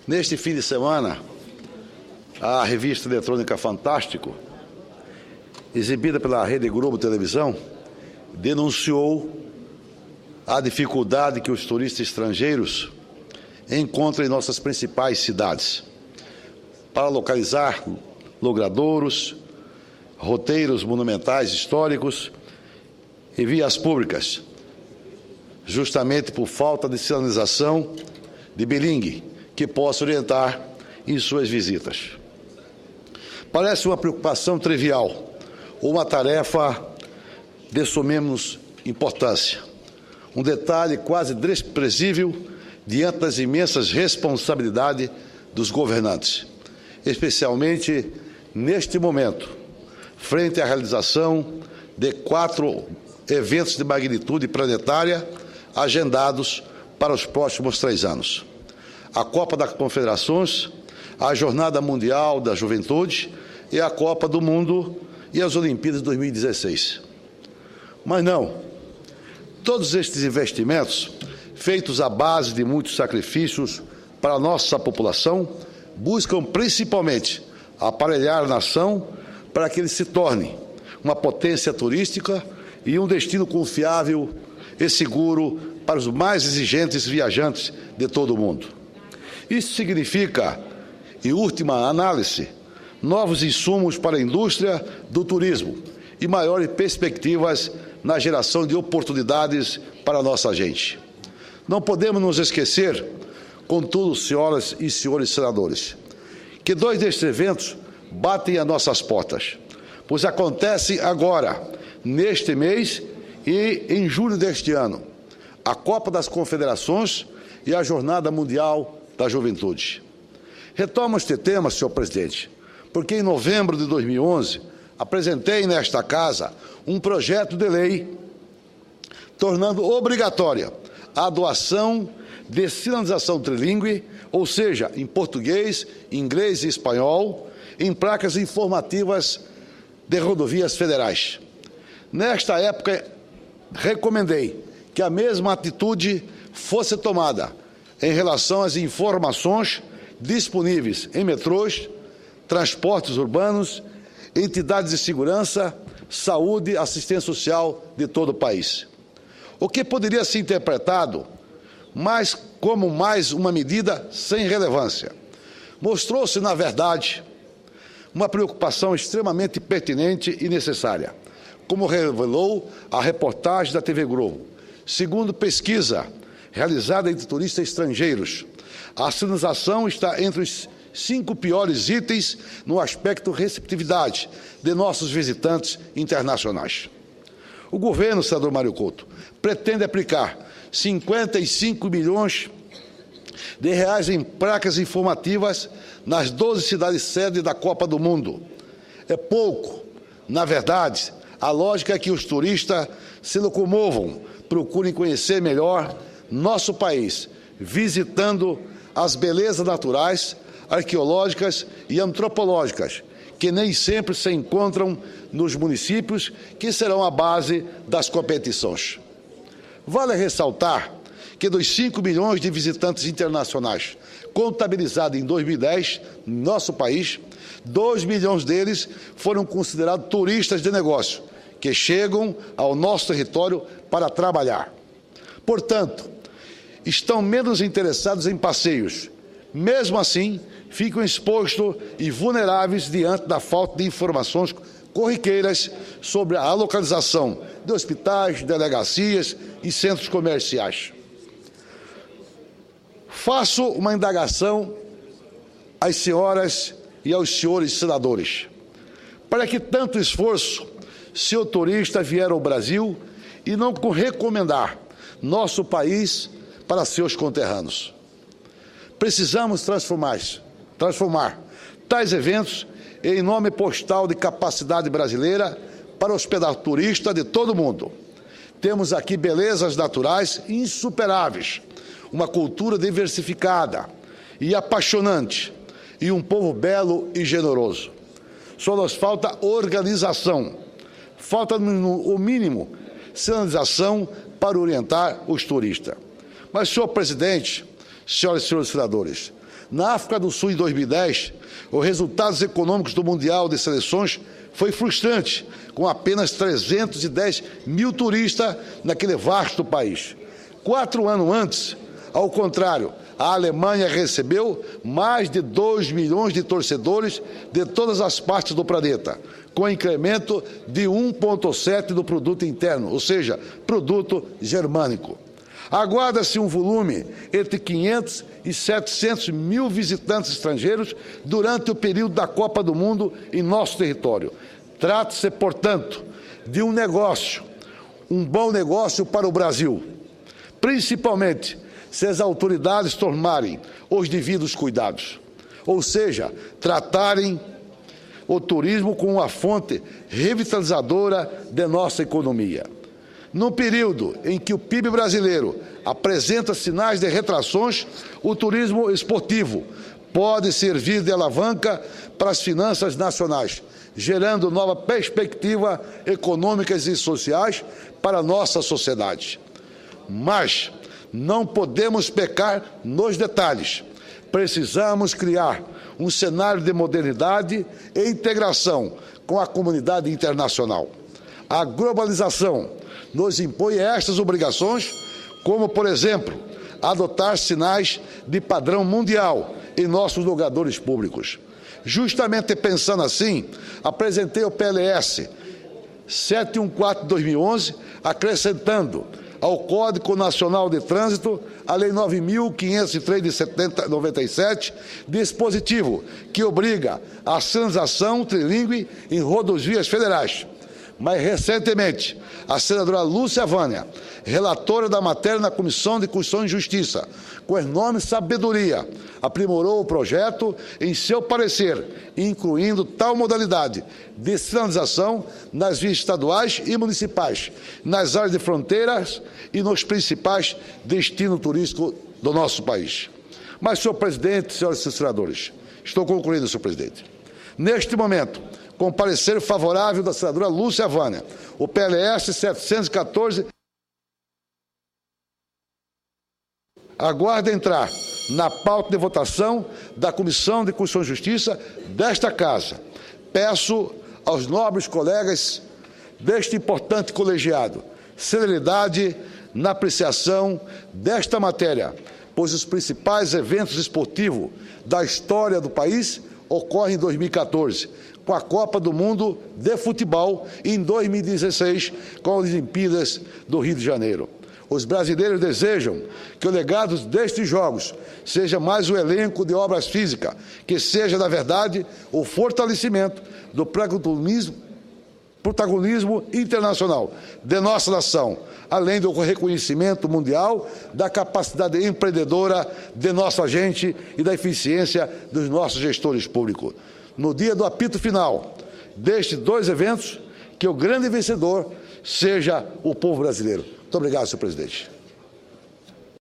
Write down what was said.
Neste fim de semana, a revista eletrônica Fantástico, exibida pela Rede Globo Televisão, denunciou a dificuldade que os turistas estrangeiros encontram em nossas principais cidades para localizar logradouros, roteiros monumentais históricos e vias públicas, justamente por falta de sinalização de bilingue que possa orientar em suas visitas. Parece uma preocupação trivial ou uma tarefa de sumemos importância, um detalhe quase desprezível diante das imensas responsabilidades dos governantes, especialmente neste momento, frente à realização de 4 eventos de magnitude planetária agendados para os próximos 3 anos. A Copa das Confederações, a Jornada Mundial da Juventude e a Copa do Mundo e as Olimpíadas de 2016. Mas não, todos estes investimentos, feitos à base de muitos sacrifícios para a nossa população, buscam principalmente aparelhar a nação para que ele se torne uma potência turística e um destino confiável e seguro para os mais exigentes viajantes de todo o mundo. Isso significa, em última análise, novos insumos para a indústria do turismo e maiores perspectivas na geração de oportunidades para a nossa gente. Não podemos nos esquecer, contudo, senhoras e senhores senadores, que 2 destes eventos batem às nossas portas, pois acontecem agora, neste mês e em julho deste ano, a Copa das Confederações e a Jornada Mundial da Juventude. Retomo este tema, senhor presidente, porque em novembro de 2011 apresentei nesta casa um projeto de lei tornando obrigatória a doação de sinalização trilíngue, ou seja, em português, inglês e espanhol, em placas informativas de rodovias federais. Nesta época, recomendei que a mesma atitude fosse tomada em relação às informações disponíveis em metrôs, transportes urbanos, entidades de segurança, saúde, assistência social de todo o país. O que poderia ser interpretado como mais uma medida sem relevância, mostrou-se, na verdade, uma preocupação extremamente pertinente e necessária, como revelou a reportagem da TV Globo. Segundo pesquisa realizada entre turistas estrangeiros, a sinalização está entre os 5 piores itens no aspecto receptividade de nossos visitantes internacionais. O governo, senador Mário Couto, pretende aplicar 55 milhões de reais em placas informativas nas 12 cidades sede da Copa do Mundo. É pouco. Na verdade, a lógica é que os turistas se locomovam, procurem conhecer melhor nosso país, visitando as belezas naturais, arqueológicas e antropológicas, que nem sempre se encontram nos municípios que serão a base das competições. Vale ressaltar que dos 5 milhões de visitantes internacionais contabilizados em 2010 no nosso país, 2 milhões deles foram considerados turistas de negócio, que chegam ao nosso território para trabalhar. Portanto, estão menos interessados em passeios. Mesmo assim, ficam expostos e vulneráveis diante da falta de informações corriqueiras sobre a localização de hospitais, delegacias e centros comerciais. Faço uma indagação às senhoras e aos senhores senadores. Para que tanto esforço se o turista vier ao Brasil e não recomendar nosso país para seus conterrâneos? Precisamos transformar tais eventos em nome postal de capacidade brasileira para hospedar turistas de todo o mundo. Temos aqui belezas naturais insuperáveis, uma cultura diversificada e apaixonante, e um povo belo e generoso. Só nos falta organização, falta, no mínimo, sinalização para orientar os turistas. Mas, senhor presidente, senhoras e senhores senadores, Na África do Sul, em 2010, os resultados econômicos do Mundial de Seleções foi frustrante, com apenas 310 mil turistas naquele vasto país. 4 anos antes, ao contrário, a Alemanha recebeu mais de 2 milhões de torcedores de todas as partes do planeta, com incremento de 1,7% do produto interno, ou seja, produto germânico. Aguarda-se um volume entre 500 e 700 mil visitantes estrangeiros durante o período da Copa do Mundo em nosso território. Trata-se, portanto, de um bom negócio para o Brasil, principalmente se as autoridades tomarem os devidos cuidados, ou seja, tratarem o turismo como uma fonte revitalizadora de nossa economia. No período em que o PIB brasileiro apresenta sinais de retrações, o turismo esportivo pode servir de alavanca para as finanças nacionais, gerando nova perspectiva econômicas e sociais para a nossa sociedade. Mas não podemos pecar nos detalhes. Precisamos criar um cenário de modernidade e integração com a comunidade internacional. A globalização nos impõe estas obrigações, como, por exemplo, adotar sinais de padrão mundial em nossos lugares públicos. Justamente pensando assim, apresentei o PLS 714/2011, acrescentando ao Código Nacional de Trânsito a Lei 9.503 de 97, dispositivo que obriga a sinalização trilíngue em rodovias federais. Mais recentemente, a senadora Lúcia Vânia, relatora da matéria na Comissão de Constituição e Justiça, com enorme sabedoria, aprimorou o projeto em seu parecer, incluindo tal modalidade de sinalização nas vias estaduais e municipais, nas áreas de fronteiras e nos principais destinos turísticos do nosso país. Mas, senhor presidente, senhoras e senadores, estou concluindo, senhor presidente. Neste momento, com o parecer favorável da senadora Lúcia Vânia, o PLS 714 aguarda entrar na pauta de votação da Comissão de Constituição e Justiça desta Casa. Peço aos nobres colegas deste importante colegiado celeridade na apreciação desta matéria, pois os principais eventos esportivos da história do país ocorrem em 2014, com a Copa do Mundo de Futebol e em 2016, com as Olimpíadas do Rio de Janeiro. Os brasileiros desejam que o legado destes Jogos seja mais um elenco de obras físicas, que seja, na verdade, o fortalecimento do protagonismo internacional de nossa nação, além do reconhecimento mundial da capacidade empreendedora de nossa gente e da eficiência dos nossos gestores públicos. No dia do apito final destes 2 eventos, que o grande vencedor seja o povo brasileiro. Muito obrigado, senhor presidente.